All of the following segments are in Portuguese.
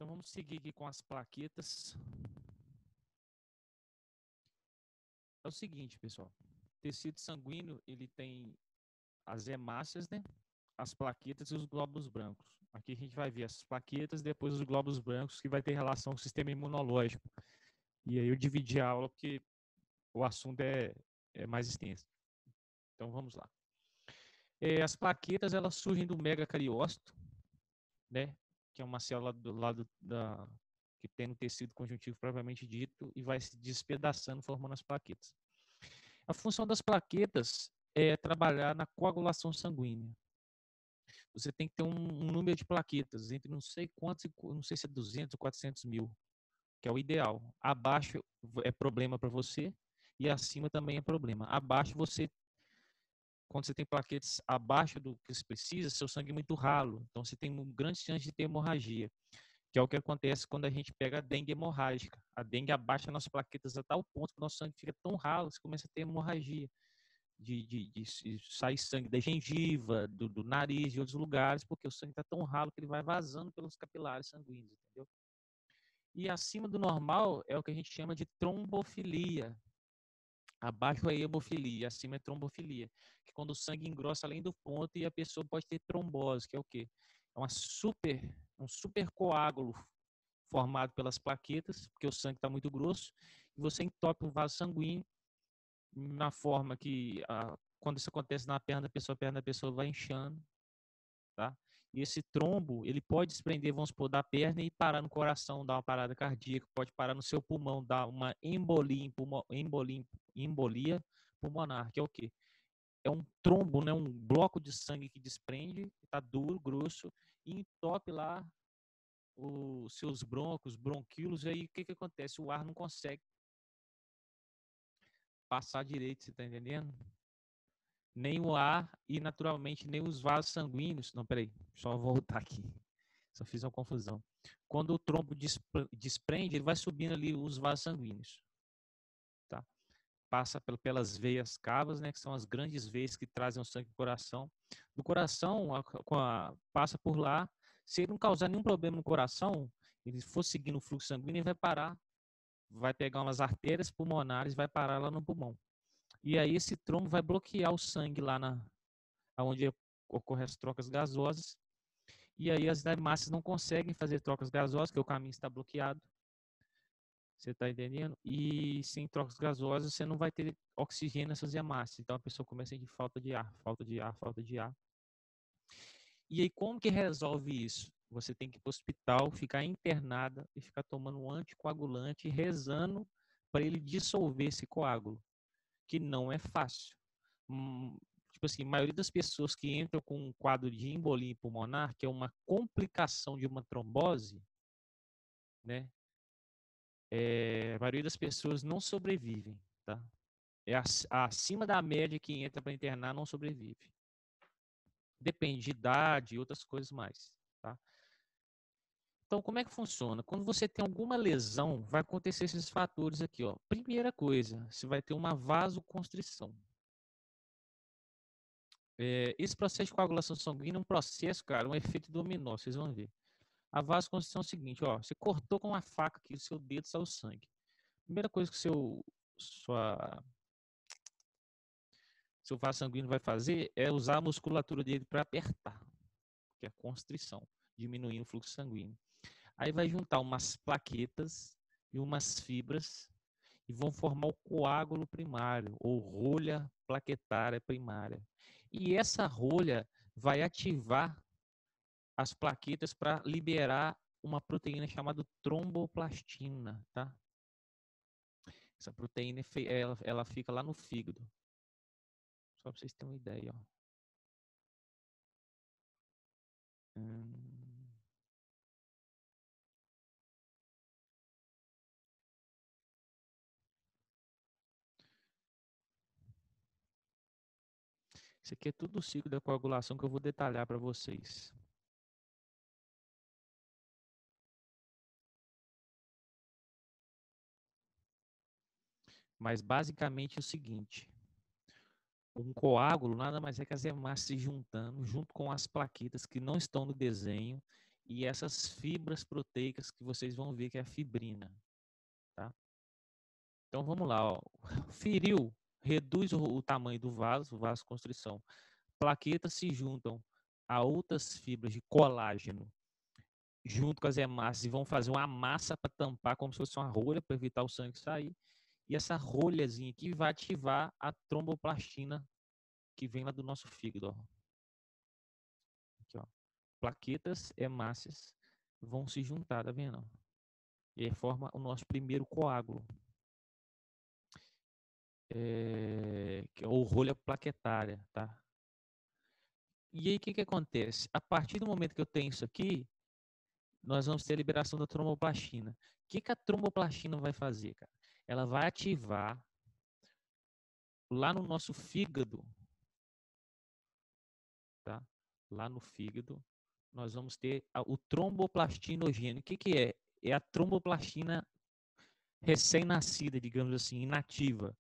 Então vamos seguir aqui com as plaquetas. É o seguinte, pessoal. O tecido sanguíneo, ele tem as hemácias, né? As plaquetas e os glóbulos brancos. Aqui a gente vai ver as plaquetas, depois os glóbulos brancos, que vai ter relação com o sistema imunológico. E aí eu dividi a aula porque o assunto é mais extenso. Então vamos lá. As plaquetas, elas surgem do megacariócito, né? Que é uma célula do lado que tem no tecido conjuntivo propriamente dito e vai se despedaçando, formando as plaquetas. A função das plaquetas é trabalhar na coagulação sanguínea. Você tem que ter um número de plaquetas, entre não sei quantos, não sei se é 200 ou 400 mil, que é o ideal. Abaixo é problema para você e acima também é problema. Abaixo quando você tem plaquetas abaixo do que se precisa, seu sangue é muito ralo, então você tem uma grande chance de ter hemorragia, que é o que acontece quando a gente pega a dengue hemorrágica. A dengue abaixa nossas plaquetas a tal ponto que o nosso sangue fica tão ralo que você começa a ter hemorragia. De sair sangue da gengiva, do nariz, de outros lugares, porque o sangue está tão ralo que ele vai vazando pelos capilares sanguíneos, entendeu? E acima do normal é o que a gente chama de trombofilia. Abaixo é hemofilia, acima é trombofilia, que quando o sangue engrossa além do ponto e a pessoa pode ter trombose, que é o quê? É um super coágulo formado pelas plaquetas, porque o sangue está muito grosso, e você entope o vaso sanguíneo na forma que, quando isso acontece na perna da perna da pessoa vai inchando, tá? E esse trombo, ele pode desprender, vamos supor, da perna e parar no coração, dar uma parada cardíaca, pode parar no seu pulmão, dar uma embolia pulmonar, que é o quê? É um trombo, né? Um bloco de sangue que desprende, está duro, grosso, e entope lá os seus broncos, bronquíolos, e aí o que acontece? O ar não consegue passar direito, você está entendendo? Nem o ar e, naturalmente, nem os vasos sanguíneos. Não, peraí, só voltar aqui. Só fiz uma confusão. Quando o trombo desprende, ele vai subindo ali os vasos sanguíneos. Tá? Passa pelas veias cavas, né, que são as grandes veias que trazem o sangue para o coração. Do coração, passa por lá. Se ele não causar nenhum problema no coração, ele for seguindo o fluxo sanguíneo, ele vai parar. Vai pegar umas artérias pulmonares, vai parar lá no pulmão. E aí esse trombo vai bloquear o sangue lá onde ocorrem as trocas gasosas. E aí as hemácias não conseguem fazer trocas gasosas, porque o caminho está bloqueado. Você está entendendo? E sem trocas gasosas, você não vai ter oxigênio nessas hemácias. Então a pessoa começa a sentir falta de ar, falta de ar, falta de ar. E aí como que resolve isso? Você tem que ir para o hospital, ficar internada e ficar tomando um anticoagulante e rezando para ele dissolver esse coágulo, que não é fácil. Tipo assim, a maioria das pessoas que entram com um quadro de embolia pulmonar, que é uma complicação de uma trombose, né? A maioria das pessoas não sobrevivem, tá? Acima da média que entra para internar não sobrevive. Depende de idade e outras coisas mais, tá? Então, como é que funciona? Quando você tem alguma lesão, vai acontecer esses fatores aqui, ó. Primeira coisa, você vai ter uma vasoconstrição. Esse processo de coagulação sanguínea é um processo, cara, um efeito dominó, vocês vão ver. A vasoconstrição é o seguinte, ó, você cortou com uma faca aqui o seu dedo, saiu sangue. Primeira coisa que seu vaso sanguíneo vai fazer é usar a musculatura dele para apertar, que é a constrição, diminuindo o fluxo sanguíneo. Aí vai juntar umas plaquetas e umas fibras e vão formar o coágulo primário, ou rolha plaquetária primária. E essa rolha vai ativar as plaquetas para liberar uma proteína chamada tromboplastina, tá? Essa proteína ela fica lá no fígado. Só para vocês terem uma ideia, ó. Isso aqui é tudo o ciclo da coagulação que eu vou detalhar para vocês. Mas basicamente é o seguinte: um coágulo nada mais é que as hemácias se juntando junto com as plaquetas que não estão no desenho e essas fibras proteicas que vocês vão ver que é a fibrina, tá? Então vamos lá, ó. Feriu, reduz o tamanho do vasoconstrição. Plaquetas se juntam a outras fibras de colágeno junto com as hemácias e vão fazer uma massa para tampar como se fosse uma rolha para evitar o sangue sair. E essa rolhazinha aqui vai ativar a tromboplastina que vem lá do nosso fígado, ó. Aqui, ó. Plaquetas, hemácias vão se juntar, tá vendo? E aí forma o nosso primeiro coágulo. Que é o rolha plaquetária, tá? E aí o que acontece? A partir do momento que eu tenho isso aqui, nós vamos ter a liberação da tromboplastina. O que a tromboplastina vai fazer, cara? Ela vai ativar lá no nosso fígado, tá? Lá no fígado, nós vamos ter o tromboplastinogênio. O que é? É a tromboplastina recém-nascida, digamos assim, inativa.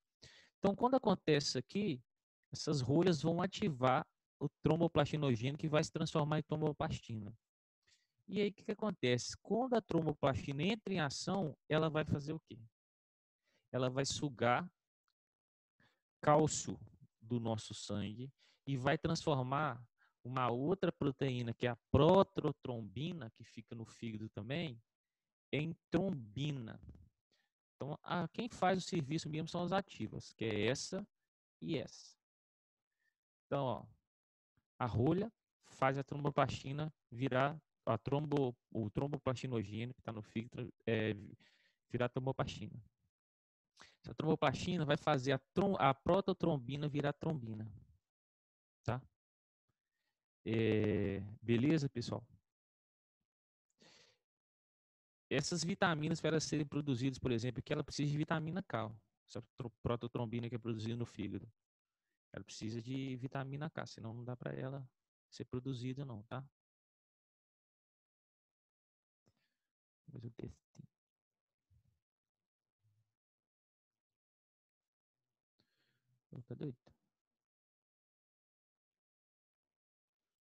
Então, quando acontece isso aqui, essas rolhas vão ativar o tromboplastinogênio que vai se transformar em tromboplastina. E aí, o que acontece? Quando a tromboplastina entra em ação, ela vai fazer o quê? Ela vai sugar cálcio do nosso sangue e vai transformar uma outra proteína, que é a prototrombina, que fica no fígado também, em trombina. Então, quem faz o serviço mesmo são as ativas, que é essa e essa. Então, ó, a rolha faz a tromboplastina virar o tromboplastinogênio que está no fígado virar tromboplastina. Essa tromboplastina vai fazer a prototrombina virar trombina. Tá? Beleza, pessoal? Essas vitaminas, para elas serem produzidas, por exemplo, que ela precisa de vitamina K. Essa prototrombina que é produzida no fígado. Ela precisa de vitamina K, senão não dá para ela ser produzida não, tá? Mas o texto. Tá doido?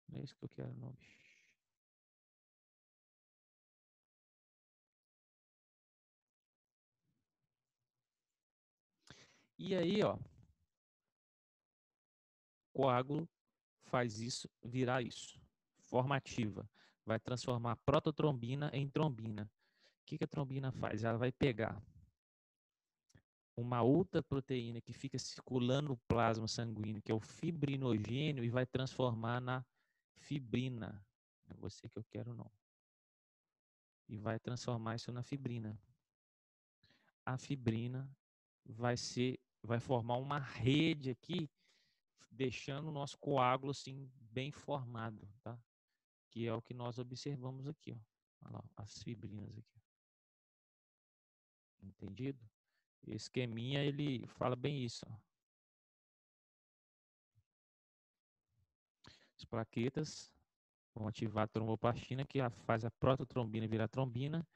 Não é isso que eu quero, não, bicho. E aí, ó, coágulo faz isso virar isso. Formativa. Vai transformar a prototrombina em trombina. O que a trombina faz? Ela vai pegar uma outra proteína que fica circulando no plasma sanguíneo, que é o fibrinogênio, e vai transformar na fibrina. É você que eu quero, não. E vai transformar isso na fibrina. A fibrina vai formar uma rede aqui, deixando o nosso coágulo assim bem formado, tá? Que é o que nós observamos aqui, ó. Olha lá, as fibrinas aqui. Entendido? Esse esqueminha, ele fala bem isso, ó. As plaquetas vão ativar a tromboplastina, que faz a prototrombina virar trombina,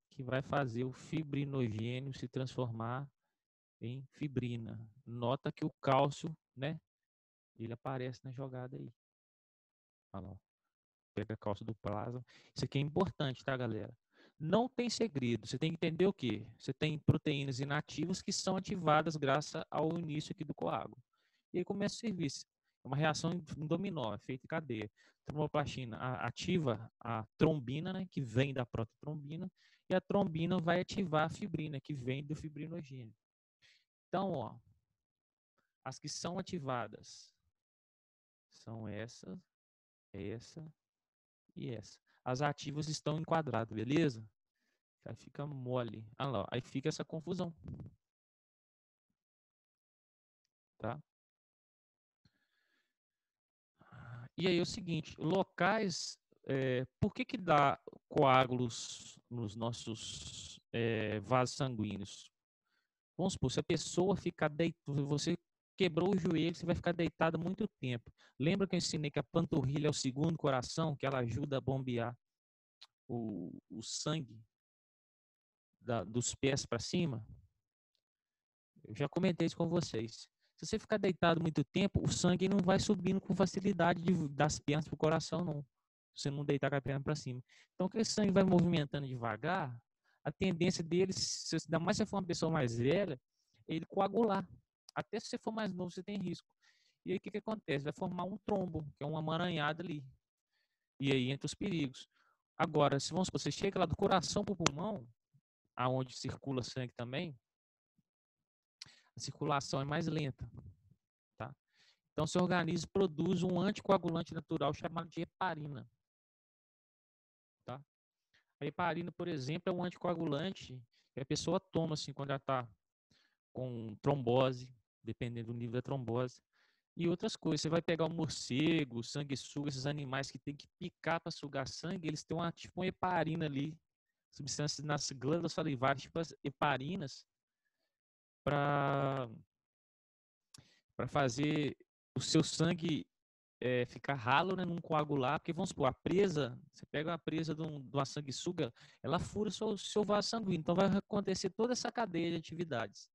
que vai fazer o fibrinogênio se transformar em fibrina. Nota que o cálcio, né, ele aparece na jogada aí. Olha lá, pega cálcio do plasma. Isso aqui é importante, tá, galera? Não tem segredo. Você tem que entender o quê? Você tem proteínas inativas que são ativadas graças ao início aqui do coágulo. E aí começa o serviço. É uma reação em dominó, é feita em cadeia. Tromboplastina ativa a trombina, né, que vem da prototrombina, e a trombina vai ativar a fibrina, que vem do fibrinogênio. Então, ó, as que são ativadas são essa e essa. As ativas estão enquadradas, beleza? Aí fica mole. Ah lá, aí fica essa confusão. Tá? E aí é o seguinte, locais, por que dá coágulos nos nossos vasos sanguíneos? Vamos supor, se a pessoa ficar deitada, você quebrou o joelho, você vai ficar deitado muito tempo. Lembra que eu ensinei que a panturrilha é o segundo coração, que ela ajuda a bombear o sangue dos pés para cima? Eu já comentei isso com vocês. Se você ficar deitado muito tempo, o sangue não vai subindo com facilidade das pernas para o coração, não. se você não deitar com a perna para cima. Então, que esse sangue vai movimentando devagar, a tendência dele, ainda mais se você for uma pessoa mais velha, é ele coagular. Até se você for mais novo, você tem risco. E aí, o que acontece? Vai formar um trombo, que é uma emaranhada ali. E aí entra os perigos. Agora, se vamos, você chega lá do coração para o pulmão, aonde circula sangue também, a circulação é mais lenta, tá? Então, seu organismo produz um anticoagulante natural chamado de heparina, tá? A heparina, por exemplo, é um anticoagulante que a pessoa toma assim quando ela está com trombose, dependendo do nível da trombose, e outras coisas. Você vai pegar o morcego, sanguessuga, esses animais que tem que picar para sugar sangue, eles têm tipo uma heparina ali, substâncias nas glândulas salivares, tipo as heparinas, para fazer o seu sangue ficar ralo, né, não coagular, porque vamos supor, a presa, você pega uma presa de uma sanguessuga, ela fura o seu vaso sanguíneo, então vai acontecer toda essa cadeia de atividades.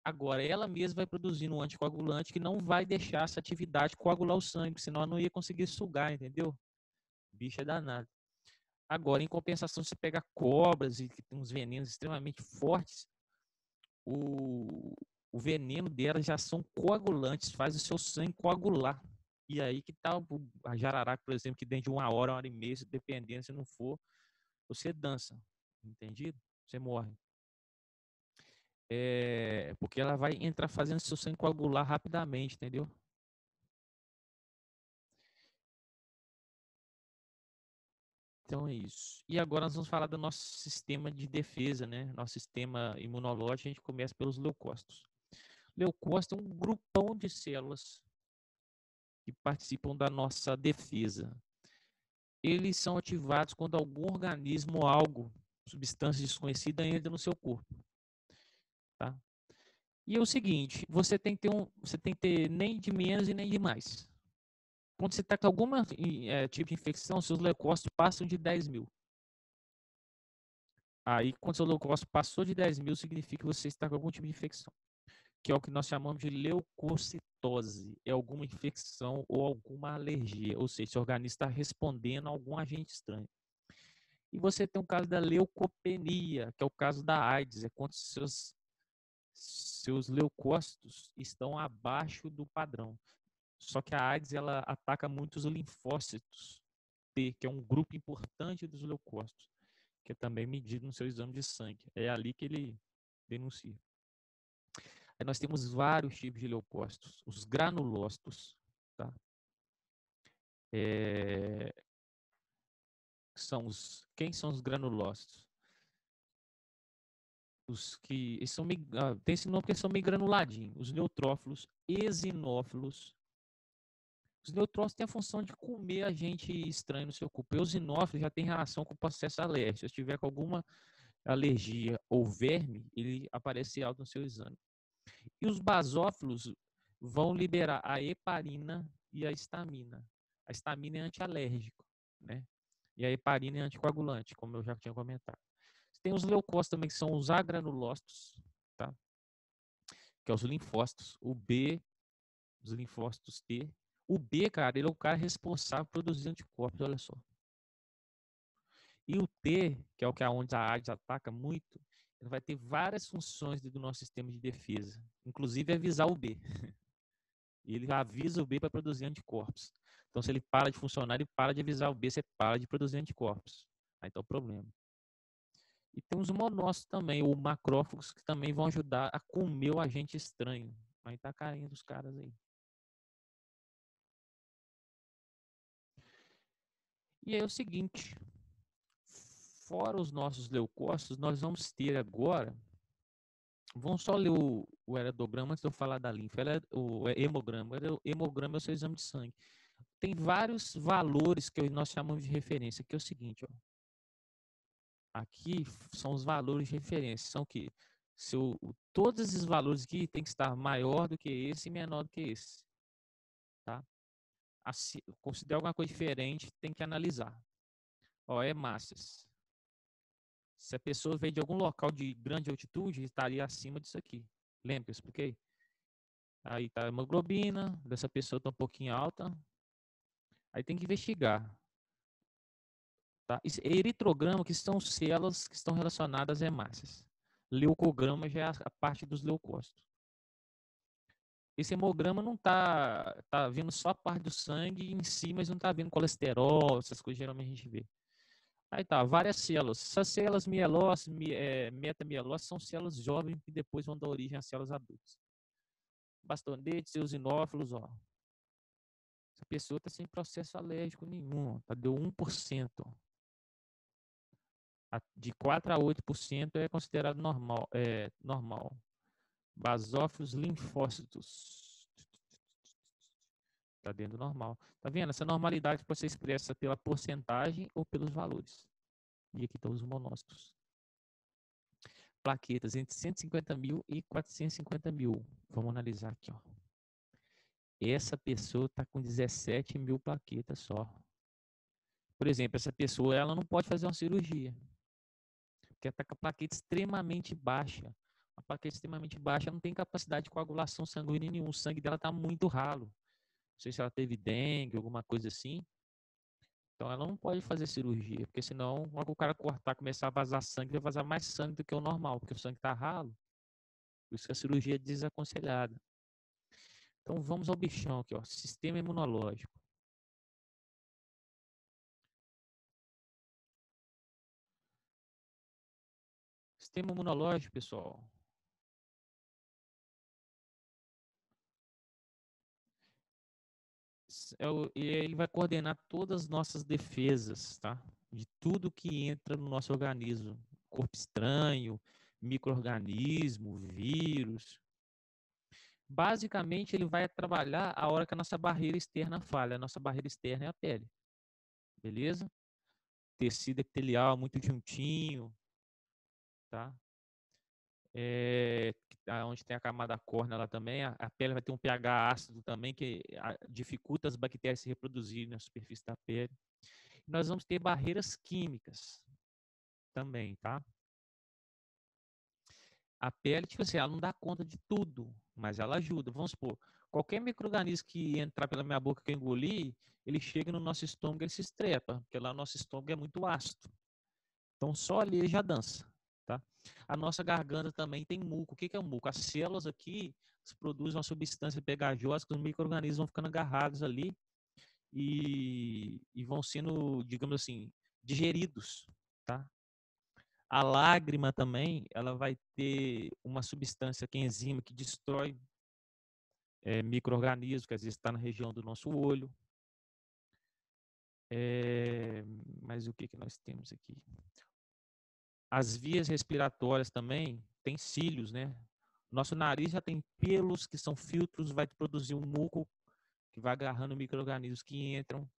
Agora, ela mesma vai produzindo um anticoagulante que não vai deixar essa atividade coagular o sangue, senão ela não ia conseguir sugar, entendeu? Bicho é danado. Agora, em compensação, você pega cobras e que tem uns venenos extremamente fortes, o veneno delas já são coagulantes, faz o seu sangue coagular. E aí que tá a jararaca, por exemplo, que dentro de uma hora e meia, dependendo, se não for, você dança, entendido? Você morre. Porque ela vai entrar fazendo seu sangue coagular rapidamente, entendeu? Então é isso. E agora nós vamos falar do nosso sistema de defesa, né? Nosso sistema imunológico, a gente começa pelos leucócitos. Leucócito é um grupão de células que participam da nossa defesa. Eles são ativados quando algum organismo ou algo, substância desconhecida, entra no seu corpo. Tá? E é o seguinte, você tem que ter nem de menos e nem de mais. Quando você está com algum tipo de infecção, seus leucócitos passam de 10 mil. Aí, quando seu leucócito passou de 10 mil, significa que você está com algum tipo de infecção, que é o que nós chamamos de leucocitose. É alguma infecção ou alguma alergia, ou seja, seu organismo está respondendo a algum agente estranho. E você tem o caso da leucopenia, que é o caso da AIDS, é quando seus leucócitos estão abaixo do padrão. Só que a AIDS ela ataca muito os linfócitos T, que é um grupo importante dos leucócitos, que é também medido no seu exame de sangue. É ali que ele denuncia. Aí nós temos vários tipos de leucócitos. Os granulócitos, tá? Quem são os granulócitos? Os que tem esse nome porque são meio granuladinhos. Os neutrófilos, eosinófilos. Os neutrófilos têm a função de comer agente estranho no seu corpo. O eosinófilo já tem relação com o processo alérgico. Se tiver com alguma alergia ou verme, ele aparece alto no seu exame. E os basófilos vão liberar a heparina e a histamina. A histamina é antialérgico, né? E a heparina é anticoagulante, como eu já tinha comentado. Tem os leucócitos também, que são os agranulócitos, tá? Que é os linfócitos. O B, os linfócitos T. O B, cara, ele é o cara responsável por produzir anticorpos, olha só. E o T, que é o que é onde a AIDS ataca muito, ele vai ter várias funções do nosso sistema de defesa, inclusive avisar o B. E ele avisa o B para produzir anticorpos. Então, se ele para de funcionar, ele para de avisar o B, você para de produzir anticorpos. Aí está o problema. E tem os monócitos também, ou macrófagos, que também vão ajudar a comer o agente estranho. Aí tá carinho dos caras aí. E é o seguinte, fora os nossos leucócitos, nós vamos ter agora, vamos só ler o heredograma antes de eu falar da linfa, o hemograma. O hemograma é o seu exame de sangue. Tem vários valores que nós chamamos de referência, que é o seguinte, ó. Aqui são os valores de referência, são que todos esses valores aqui tem que estar maior do que esse e menor do que esse, tá? Se considerar alguma coisa diferente, tem que analisar. Ó, hemácias. Se a pessoa veio de algum local de grande altitude, estaria acima disso aqui. Lembra que eu expliquei? Aí tá a hemoglobina, dessa pessoa tá um pouquinho alta. Aí tem que investigar. Tá? Eritrograma, que são células que estão relacionadas às hemácias. Leucograma já é a parte dos leucócitos. Esse hemograma não tá vendo só a parte do sangue em si, mas não tá vendo colesterol, essas coisas geralmente a gente vê. Aí tá, várias células. Essas células metamieloses são células jovens que depois vão dar origem às células adultas. Bastonetes, eosinófilos, ó. Essa pessoa está sem processo alérgico nenhum, tá? Deu 1%. De 4 a 8% é considerado normal. Normal. Basófilos linfócitos. Está dentro do normal. Tá vendo? Essa normalidade pode ser expressa pela porcentagem ou pelos valores. E aqui estão os monócitos. Plaquetas entre 150 mil e 450 mil. Vamos analisar aqui, ó. Essa pessoa está com 17 mil plaquetas só. Por exemplo, essa pessoa ela não pode fazer uma cirurgia. Porque está com a plaqueta extremamente baixa. A plaqueta extremamente baixa não tem capacidade de coagulação sanguínea nenhum. O sangue dela está muito ralo. Não sei se ela teve dengue, alguma coisa assim. Então ela não pode fazer cirurgia, porque senão, logo o cara cortar, começar a vazar sangue, vai vazar mais sangue do que o normal, porque o sangue está ralo. Por isso que a cirurgia é desaconselhada. Então vamos ao bichão aqui, ó. Sistema imunológico. Sistema imunológico, pessoal. Ele vai coordenar todas as nossas defesas, tá? De tudo que entra no nosso organismo. Corpo estranho, micro-organismo, vírus. Basicamente, ele vai trabalhar a hora que a nossa barreira externa falha. A nossa barreira externa é a pele. Beleza? Tecido epitelial muito juntinho, tá? Onde tem a camada córnea lá também, a pele vai ter um pH ácido também, que dificulta as bactérias se reproduzirem na superfície da pele. Nós vamos ter barreiras químicas também, tá? A pele, tipo assim, ela não dá conta de tudo, mas ela ajuda. Vamos supor, qualquer micro-organismo que entrar pela minha boca que eu engolir, ele chega no nosso estômago e se estrepa, porque lá o nosso estômago é muito ácido. Então, só ali ele já dança, tá? A nossa garganta também tem muco. O que é o muco? As células aqui produzem uma substância pegajosa que os micro-organismos vão ficando agarrados ali e vão sendo, digamos assim, digeridos, tá? A lágrima também, ela vai ter uma substância que é enzima que destrói micro-organismos, que às vezes está na região do nosso olho. Mas o que nós temos aqui? As vias respiratórias também têm cílios, né? Nosso nariz já tem pelos que são filtros, vai produzir um muco que vai agarrando micro-organismos que entram,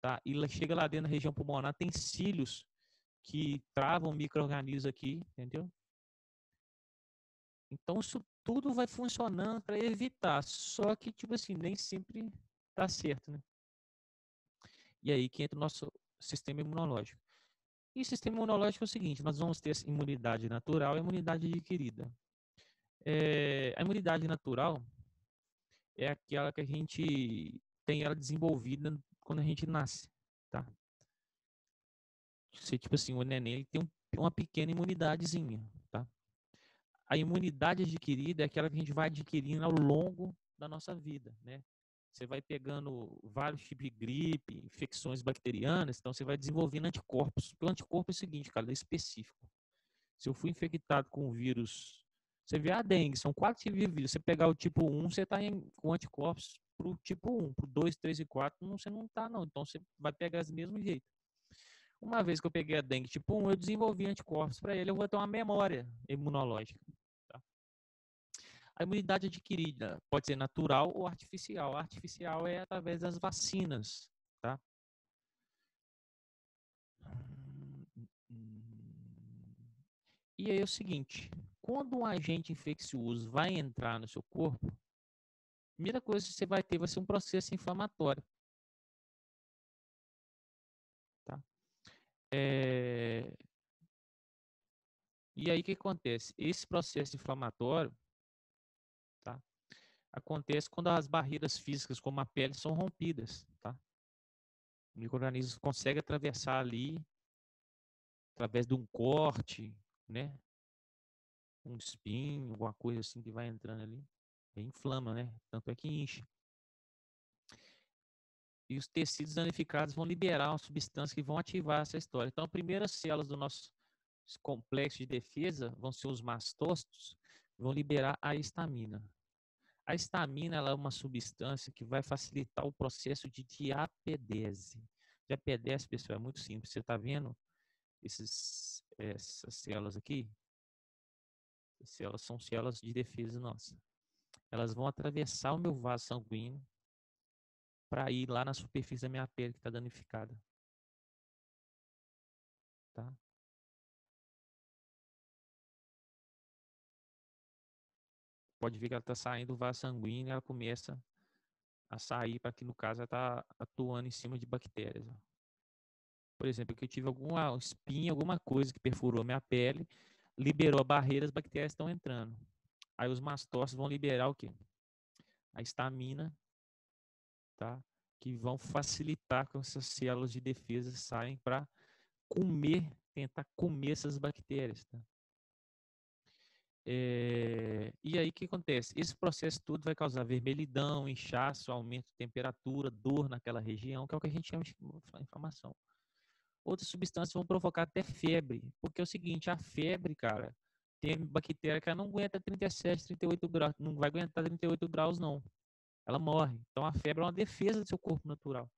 tá? E chega lá dentro da região pulmonar, tem cílios que travam micro-organismos aqui, entendeu? Então isso tudo vai funcionando para evitar, só que tipo assim, nem sempre tá certo, né? E aí que entra o nosso sistema imunológico. E o sistema imunológico é o seguinte, nós vamos ter imunidade natural e imunidade adquirida. A imunidade natural é aquela que a gente tem ela desenvolvida quando a gente nasce, tá? Você, tipo assim, o neném ele tem uma pequena imunidadezinha, tá? A imunidade adquirida é aquela que a gente vai adquirindo ao longo da nossa vida, né? Você vai pegando vários tipos de gripe, infecções bacterianas, então você vai desenvolvendo anticorpos. O anticorpo é o seguinte, cara, é específico. Se eu fui infectado com o vírus, você vê a dengue, são 4 tipos de vírus. Você pegar o tipo 1, você está com anticorpos para o tipo 1, para o 2, 3 e 4, você não está, não. Então você vai pegar do mesmo jeito. Uma vez que eu peguei a dengue tipo 1, eu desenvolvi anticorpos para ele, eu vou ter uma memória imunológica. Tá? A imunidade adquirida pode ser natural ou artificial. A artificial é através das vacinas. Tá? E aí é o seguinte, quando um agente infeccioso vai entrar no seu corpo, a primeira coisa que você vai ter vai ser um processo inflamatório. Tá? E aí o que acontece? Esse processo inflamatório, tá? Acontece quando as barreiras físicas, como a pele, são rompidas. Tá? O micro-organismo consegue atravessar ali através de um corte, né? Um espinho, alguma coisa assim que vai entrando ali. E inflama, né? Tanto é que incha. E os tecidos danificados vão liberar uma substância que vão ativar essa história. Então, as primeiras células do nosso complexo de defesa vão ser os mastócitos, vão liberar a histamina. A histamina ela é uma substância que vai facilitar o processo de diapedese. Diapedese, pessoal, é muito simples. Você está vendo essas células aqui? As células são células de defesa nossa. Elas vão atravessar o meu vaso sanguíneo para ir lá na superfície da minha pele que está danificada. Tá? Pode ver que ela está saindo do vaso sanguíneo e ela começa a sair para que, no caso, ela está atuando em cima de bactérias. Ó. Por exemplo, que eu tive alguma espinha, alguma coisa que perfurou minha pele, liberou a barreira, as bactérias estão entrando. Aí os mastócitos vão liberar o quê? A histamina, tá? Que vão facilitar que essas células de defesa saem para tentar comer essas bactérias, tá? E aí o que acontece? Esse processo todo vai causar vermelhidão, inchaço, aumento de temperatura, dor naquela região, que é o que a gente chama de inflamação. Outras substâncias vão provocar até febre, porque é o seguinte, a febre, cara, tem bactéria que ela não aguenta 37, 38 graus, não vai aguentar 38 graus não, ela morre. Então a febre é uma defesa do seu corpo natural.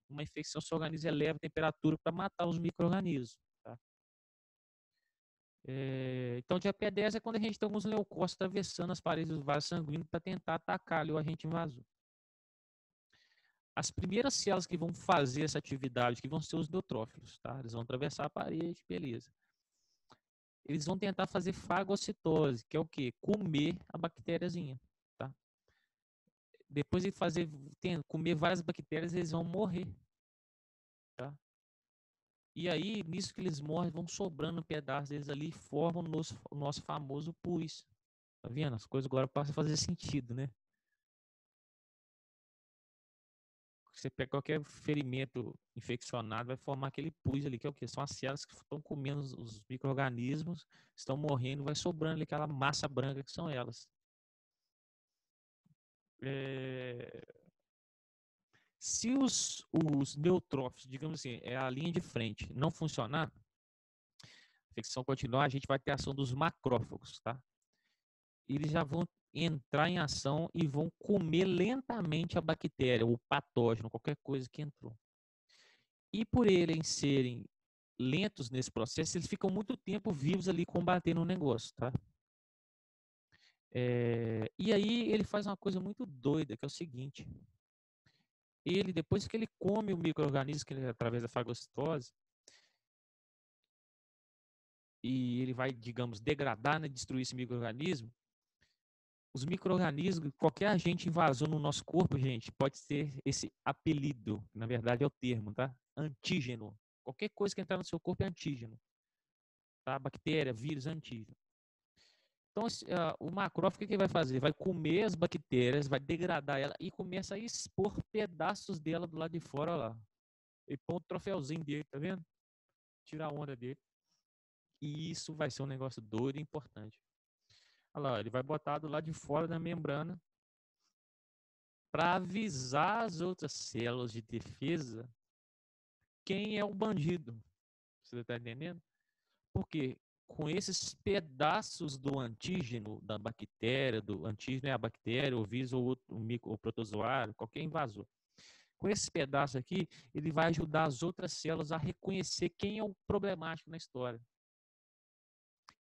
Uma infecção, seu organismo eleva a temperatura para matar os micro-organismos. Tá? Então, diapedese é quando a gente tem alguns leucócitos atravessando as paredes do vaso sanguíneo para tentar atacar ali o agente invasor. As primeiras células que vão fazer essa atividade, que vão ser os neutrófilos, tá? Eles vão atravessar a parede, beleza. Eles vão tentar fazer fagocitose, que é o quê? Comer a bactériazinha, tá? Depois de comer várias bactérias, eles vão morrer, tá? E aí, nisso que eles morrem, vão sobrando pedaços deles ali e formam o nosso famoso pus. Tá vendo? As coisas agora passam a fazer sentido, né? Você pega qualquer ferimento infeccionado, vai formar aquele pus ali, que é o quê? São as células que estão comendo os micro-organismos, estão morrendo, vai sobrando ali aquela massa branca que são elas. Se os neutrófilos, digamos assim, é a linha de frente, não funcionar, a infecção continuar, a gente vai ter a ação dos macrófagos, tá? Eles já vão entrar em ação e vão comer lentamente a bactéria, o patógeno, qualquer coisa que entrou. E por eles serem lentos nesse processo, eles ficam muito tempo vivos ali combatendo o negócio, tá? E aí ele faz uma coisa muito doida, que é o seguinte. Ele, depois que ele come o micro-organismo, que ele, através da fagocitose, e ele vai, digamos, degradar, né, destruir esse micro-organismo, os micro-organismos, qualquer agente invasor no nosso corpo, gente, pode ter esse apelido, na verdade é o termo, tá? Antígeno. Qualquer coisa que entrar no seu corpo é antígeno. Tá? Bactéria, vírus, antígeno. Então, o macrófago, o que ele vai fazer? Vai comer as bactérias, vai degradar ela e começa a expor pedaços dela do lado de fora, olha lá. E põe o troféuzinho dele, tá vendo? Tira a onda dele. E isso vai ser um negócio doido e importante. Olha lá, ele vai botar do lado de fora da membrana para avisar as outras células de defesa quem é o bandido. Você está entendendo? Porque com esses pedaços do antígeno da bactéria, do antígeno é a bactéria, o vírus ou o protozoário, qualquer invasor. Com esses pedaços aqui, ele vai ajudar as outras células a reconhecer quem é o problemático na história.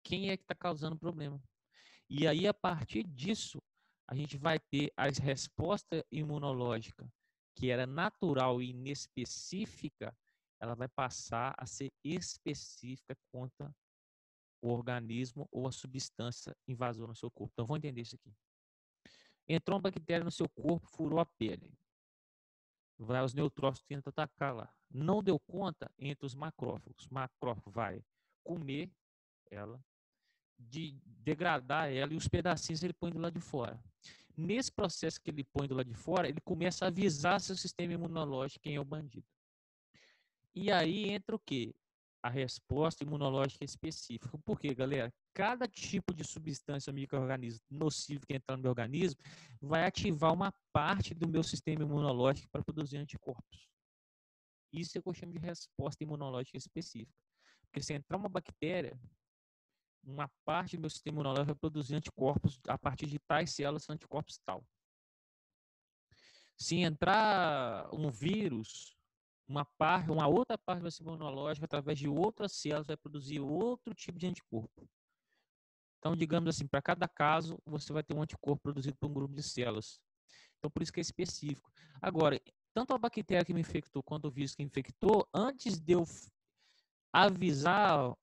Quem é que está causando o problema. E aí, a partir disso, a gente vai ter a resposta imunológica, que era natural e inespecífica, ela vai passar a ser específica contra o organismo ou a substância invasora no seu corpo. Então, vamos entender isso aqui. Entrou uma bactéria no seu corpo, furou a pele. Vai, os neutrófilos tentam atacar lá. Não deu conta, entra os macrófagos. O macrófago vai comer ela, degradar ela e os pedacinhos ele põe do lado de fora. Nesse processo que ele põe do lado de fora, ele começa a avisar seu sistema imunológico quem é o bandido. E aí entra o quê? a resposta imunológica específica. Por quê, galera? Cada tipo de substância micro-organismo nocivo que entrar no meu organismo vai ativar uma parte do meu sistema imunológico para produzir anticorpos. Isso é o que eu chamo de resposta imunológica específica. Porque se entrar uma bactéria, uma parte do meu sistema imunológico vai produzir anticorpos a partir de tais células, anticorpos tal. Se entrar um vírus, uma outra parte do meu sistema imunológico, através de outras células, vai produzir outro tipo de anticorpo. Então, digamos assim, para cada caso, você vai ter um anticorpo produzido por um grupo de células. Então, por isso que é específico. Agora, tanto a bactéria que me infectou quanto o vírus que me infectou, antes de eu avisar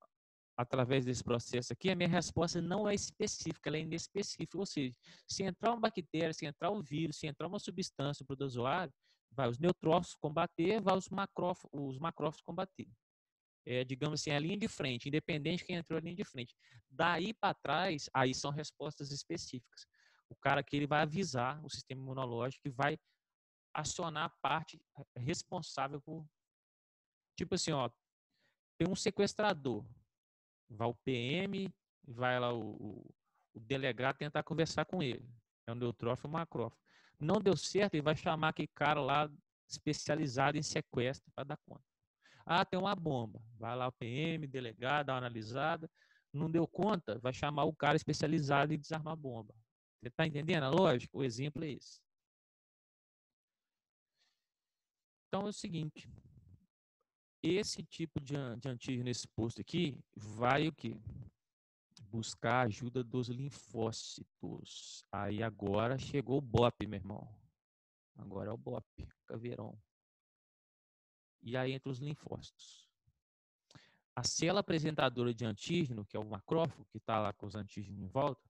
através desse processo aqui, a minha resposta não é específica, ela é inespecífica. Ou seja, se entrar uma bactéria, se entrar um vírus, se entrar uma substância para o usuário, vai os neutrófilos combater, vai os macrófagos combater. Digamos assim, a linha de frente, independente de quem entrou na linha de frente. Daí para trás, aí são respostas específicas. O cara que ele vai avisar o sistema imunológico e vai acionar a parte responsável por... Tipo assim, ó, tem um sequestrador, vai o PM, vai lá o delegado tentar conversar com ele. É um neutrófilo e um macrófago. Não deu certo, ele vai chamar aquele cara lá especializado em sequestro para dar conta. Ah, tem uma bomba. Vai lá o PM, delegado, dá uma analisada. Não deu conta, vai chamar o cara especializado em desarmar a bomba. Você está entendendo a lógica? O exemplo é esse. Então é o seguinte, esse tipo de antígeno exposto aqui vai o quê? Buscar a ajuda dos linfócitos. Aí agora chegou o BOP, meu irmão. Agora é o BOP, caveirão. E aí entra os linfócitos. A célula apresentadora de antígeno, que é o macrófago, que está lá com os antígenos em volta,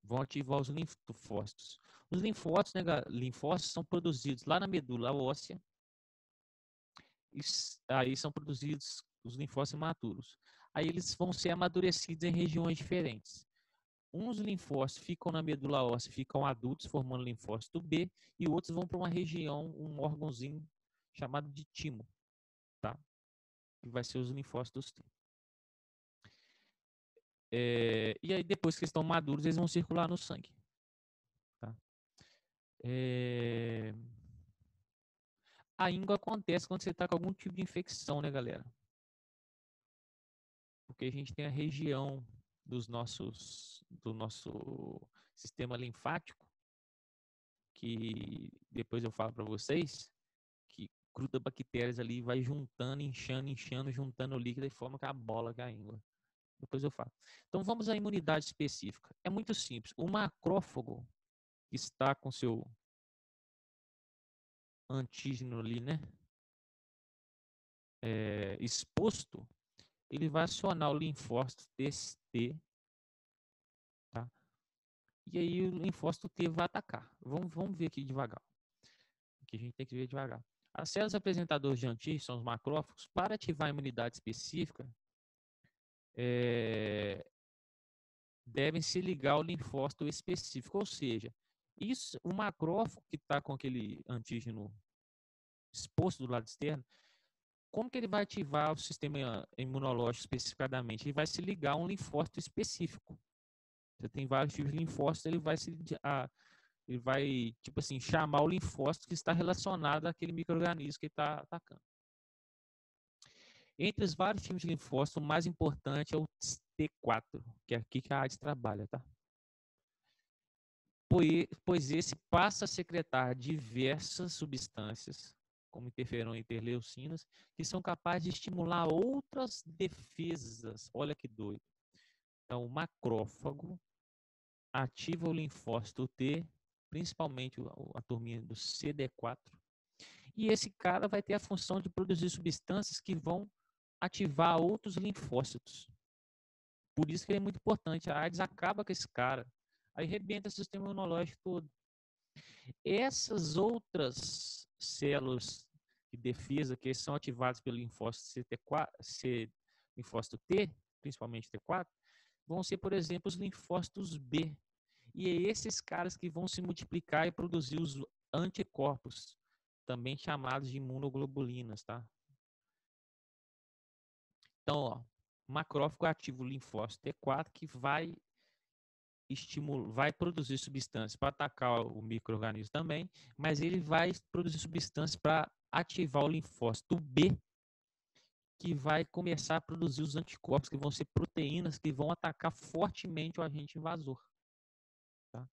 vão ativar os linfócitos. Os linfócitos, né, linfócitos são produzidos lá na medula óssea. Aí são produzidos os linfócitos imaturos. Aí eles vão ser amadurecidos em regiões diferentes. Uns linfócitos ficam na medula óssea, ficam adultos, formando linfócito B, e outros vão para uma região, um órgãozinho chamado de timo, tá? Que vai ser os linfócitos T. E aí, depois que eles estão maduros, eles vão circular no sangue. Tá? A íngua acontece quando você está com algum tipo de infecção, né, galera? Porque a gente tem a região do nosso sistema linfático, que depois eu falo para vocês, que gruda bactérias ali, vai juntando, inchando, juntando o líquido e forma que a bola que é a íngua. Depois eu falo. Então vamos à imunidade específica. É muito simples. O macrófago que está com seu antígeno ali, né? Exposto, ele vai acionar o linfócito TST, tá? E aí o linfócito T vai atacar. Vamos ver aqui devagar. Aqui a gente tem que ver devagar. As células apresentadoras de antígeno são os macrófagos. Para ativar a imunidade específica, devem se ligar ao linfócito específico, ou seja, isso, o macrófago que está com aquele antígeno exposto do lado externo, como que ele vai ativar o sistema imunológico especificadamente? Ele vai se ligar a um linfócito específico. Você tem vários tipos de linfócitos, ele vai, tipo assim, chamar o linfócito que está relacionado àquele micro-organismo que está atacando. Entre os vários tipos de linfócito, o mais importante é o T4, que é aqui que a AIDS trabalha, tá? Pois esse passa a secretar diversas substâncias, como interferon e interleucinas, que são capazes de estimular outras defesas. Olha que doido. Então, o macrófago ativa o linfócito T, principalmente a turminha do CD4, e esse cara vai ter a função de produzir substâncias que vão ativar outros linfócitos. Por isso que ele é muito importante. A AIDS acaba com esse cara. Aí rebenta o sistema imunológico todo. Essas outras células de defesa que são ativadas pelo linfócito linfócito T, principalmente T4, vão ser, por exemplo, os linfócitos B. E é esses caras que vão se multiplicar e produzir os anticorpos, também chamados de imunoglobulinas, tá? Então, ó, macrófago ativa o linfócito T4 que vai produzir substâncias para atacar o micro-organismo também, mas ele vai produzir substâncias para ativar o linfócito B, que vai começar a produzir os anticorpos, que vão ser proteínas que vão atacar fortemente o agente invasor. Tá?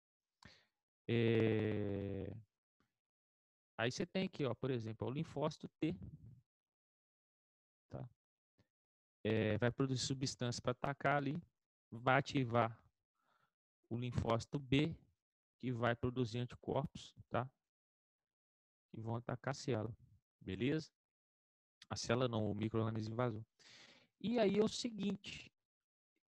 Aí você tem aqui, ó, por exemplo, o linfócito T. Tá? Vai produzir substâncias para atacar ali, vai ativar o linfócito B, que vai produzir anticorpos, tá? Que vão atacar a célula, beleza? A célula não, o micro-organismo invasor. E aí é o seguinte,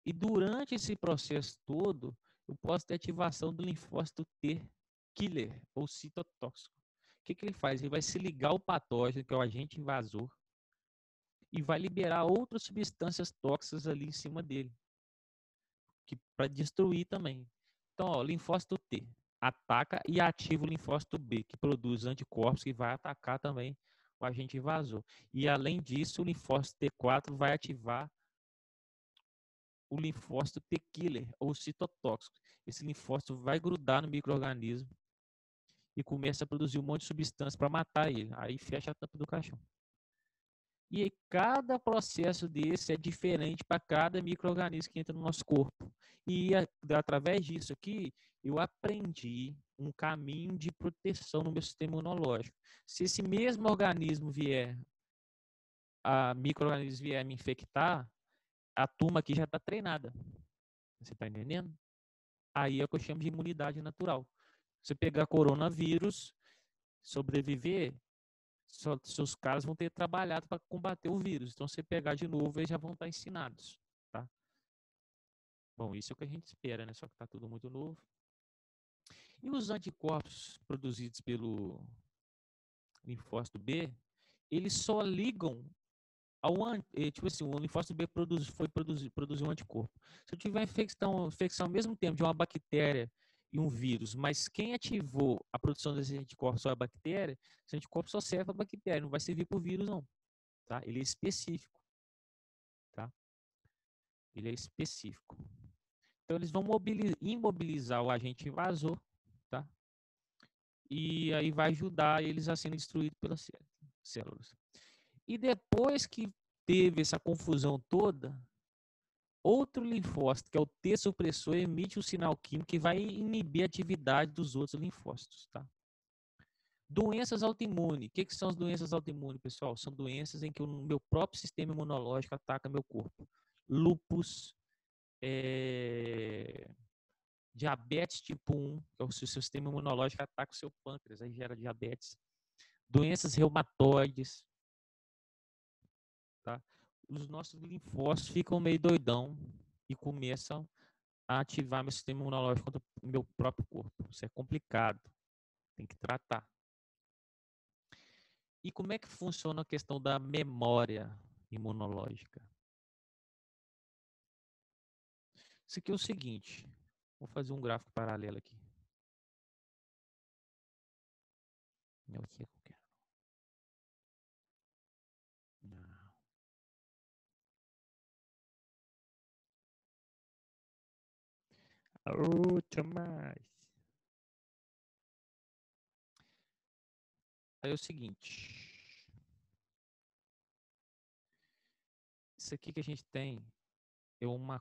e durante esse processo todo, eu posso ter ativação do linfócito T killer, ou citotóxico. O que ele faz? Ele vai se ligar ao patógeno, que é o agente invasor, e vai liberar outras substâncias tóxicas ali em cima dele, para destruir também. Então, ó, linfócito T ataca e ativa o linfócito B, que produz anticorpos que vai atacar também o agente invasor. E além disso, o linfócito T4 vai ativar o linfócito T-killer, ou citotóxico. Esse linfócito vai grudar no micro-organismo e começa a produzir um monte de substância para matar ele. Aí fecha a tampa do caixão. E aí, cada processo desse é diferente para cada micro-organismo que entra no nosso corpo. E através disso aqui, eu aprendi um caminho de proteção no meu sistema imunológico. Se esse mesmo organismo micro-organismo vier me infectar, a turma aqui já está treinada. Você está entendendo? Aí é o que eu chamo de imunidade natural. Você pegar coronavírus, sobreviver, seus caras vão ter trabalhado para combater o vírus. Então, se pegar de novo, eles já vão estar ensinados. Tá? Bom, isso é o que a gente espera, né? Só que está tudo muito novo. E os anticorpos produzidos pelo linfócito B, eles só ligam tipo assim, o linfócito B produziu um anticorpo. Se eu tiver infecção ao mesmo tempo de uma bactéria e um vírus, mas quem ativou a produção desse anticorpo só é a bactéria, esse anticorpo só serve para a bactéria, não vai servir para o vírus, não. Tá? Ele é específico. Tá? Ele é específico. Então, eles vão imobilizar o agente invasor, tá? E aí vai ajudar eles a serem destruídos pelas células. E depois que teve essa confusão toda, outro linfócito, que é o T supressor, emite um sinal químico que vai inibir a atividade dos outros linfócitos, tá? Doenças autoimunes. O que são as doenças autoimunes, pessoal? São doenças em que o meu próprio sistema imunológico ataca meu corpo. Lúpus, diabetes tipo 1, que é o seu sistema imunológico ataca o seu pâncreas, aí gera diabetes. Doenças reumatoides, tá? Os nossos linfócitos ficam meio doidão e começam a ativar meu sistema imunológico contra o meu próprio corpo. Isso é complicado, tem que tratar. E como é que funciona a questão da memória imunológica? Isso aqui é o seguinte, vou fazer um gráfico paralelo aqui. Não, aqui é qualquer. Não. Tomás. Aí é o seguinte. Isso aqui que a gente tem é uma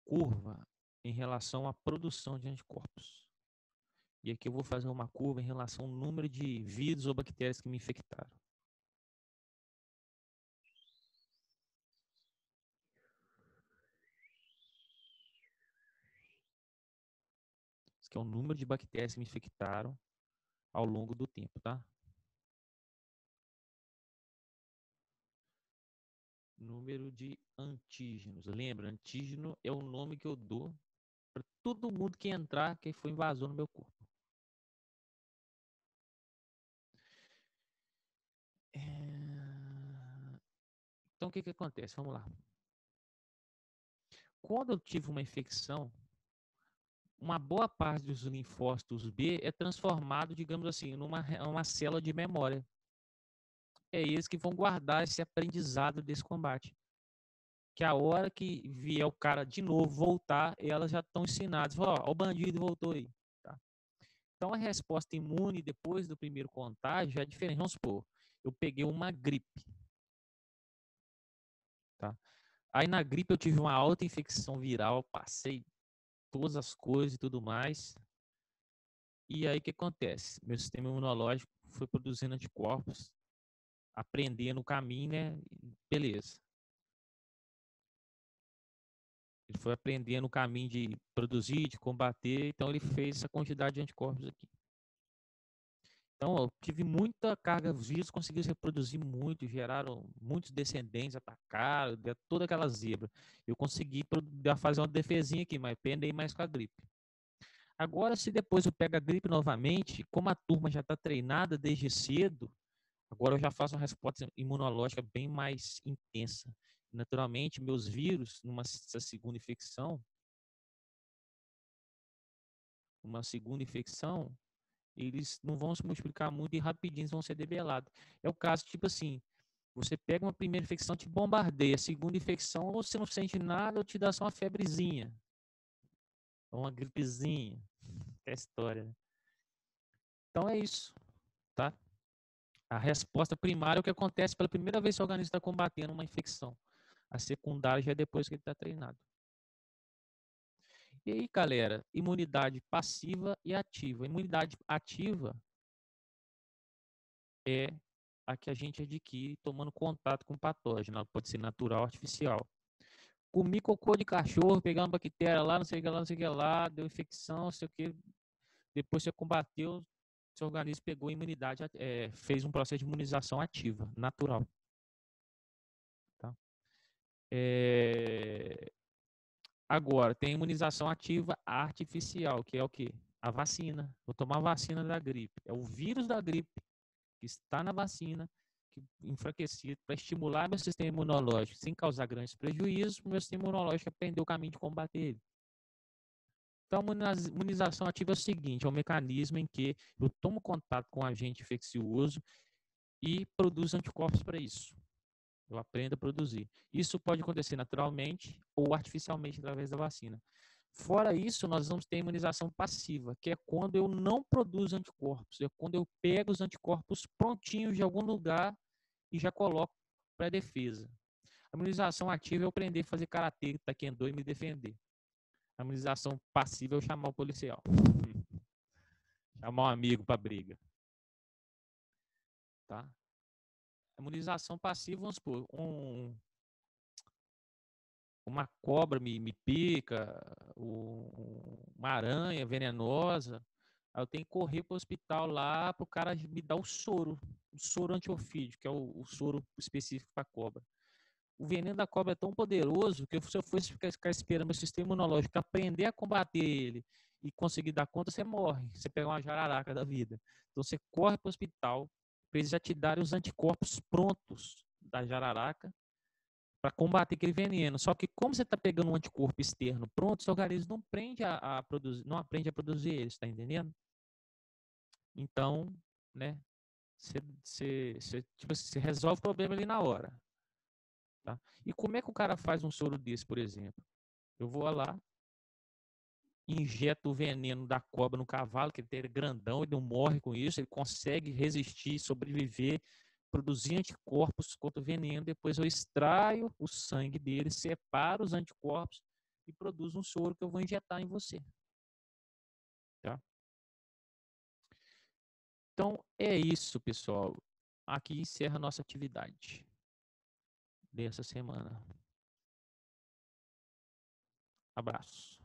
curva em relação à produção de anticorpos. E aqui eu vou fazer uma curva em relação ao número de vírus ou bactérias que me infectaram. Isso aqui é o número de bactérias que me infectaram ao longo do tempo, tá? Número de antígenos. Lembra, antígeno é o nome que eu dou para todo mundo que entrar que foi invasor no meu corpo. Então, o que acontece? Vamos lá. Quando eu tive uma infecção, uma boa parte dos linfócitos B é transformado, digamos assim, numa célula de memória. É eles que vão guardar esse aprendizado desse combate. que a hora que vier o cara de novo voltar, elas já estão ensinadas. Ó, o bandido voltou aí. Tá? Então, a resposta imune depois do primeiro contágio é diferente. Vamos supor, eu peguei uma gripe. Tá? Aí, na gripe, eu tive uma alta infecção viral, passei todas as coisas e tudo mais. E aí, o que acontece? Meu sistema imunológico foi produzindo anticorpos, aprendendo o caminho, né? Beleza. Ele foi aprendendo o caminho de produzir, de combater, então ele fez essa quantidade de anticorpos aqui. Então, eu tive muita carga, os vírus conseguiram se reproduzir muito, geraram muitos descendentes, atacaram, toda aquela zebra. Eu consegui fazer uma defesinha aqui, mas pendei mais com a gripe. Agora, se depois eu pego a gripe novamente, como a turma já está treinada desde cedo, agora eu já faço uma resposta imunológica bem mais intensa. Naturalmente, meus vírus, numa segunda infecção, eles não vão se multiplicar muito e rapidinho eles vão ser debelados. É o caso, tipo assim, você pega uma primeira infecção, te bombardeia. A segunda infecção, você não sente nada ou te dá só uma febrezinha. Ou uma gripezinha. É história, né? Então é isso, tá? A resposta primária é o que acontece pela primeira vez que o organismo está combatendo uma infecção. A secundária já é depois que ele está treinado. E aí, galera, imunidade passiva e ativa. Imunidade ativa é a que a gente adquire tomando contato com o patógeno. Ela pode ser natural ou artificial. Comi cocô de cachorro, pegar uma bactéria lá, não sei o que lá, não sei o que lá, deu infecção, não sei o que. Depois você combateu, seu organismo pegou a imunidade, fez um processo de imunização ativa, natural. Tá? Agora, tem imunização ativa artificial, que é o quê? A vacina. Vou tomar a vacina da gripe. É o vírus da gripe que está na vacina, que enfraquecido, para estimular meu sistema imunológico, sem causar grandes prejuízos, meu sistema imunológico aprender o caminho de combater ele. Então, a imunização ativa é o seguinte, é um mecanismo em que eu tomo contato com um agente infeccioso e produzo anticorpos para isso. Eu aprendo a produzir. Isso pode acontecer naturalmente ou artificialmente através da vacina. Fora isso, nós vamos ter imunização passiva, que é quando eu não produzo anticorpos, é quando eu pego os anticorpos prontinhos de algum lugar e já coloco para defesa. A imunização ativa é eu aprender a fazer karatê, taekwondo e me defender. A imunização passiva é eu chamar o policial. Chamar um amigo para briga. Tá? A imunização passiva, vamos supor, uma cobra me pica, uma aranha venenosa, aí eu tenho que correr para o hospital lá para o cara me dar o soro antiofídico, que é o soro específico para cobra. O veneno da cobra é tão poderoso que se eu fosse ficar esperando o sistema imunológico aprender a combater ele e conseguir dar conta, você morre. Você pega uma jararaca da vida. Então você corre para o hospital para eles já te darem os anticorpos prontos da jararaca para combater aquele veneno. Só que como você está pegando um anticorpo externo pronto, seu organismo não aprende a produzir, não aprende a produzir ele, está entendendo? Então, né, tipo, você resolve o problema ali na hora. Tá? E como é que o cara faz um soro desse, por exemplo? Eu vou lá, injeto o veneno da cobra no cavalo, que ele é grandão, ele não morre com isso, ele consegue resistir, sobreviver, produzir anticorpos contra o veneno. Depois eu extraio o sangue dele, separo os anticorpos e produzo um soro que eu vou injetar em você. Tá? Então é isso, pessoal. Aqui encerra a nossa atividade dessa semana. Abraço.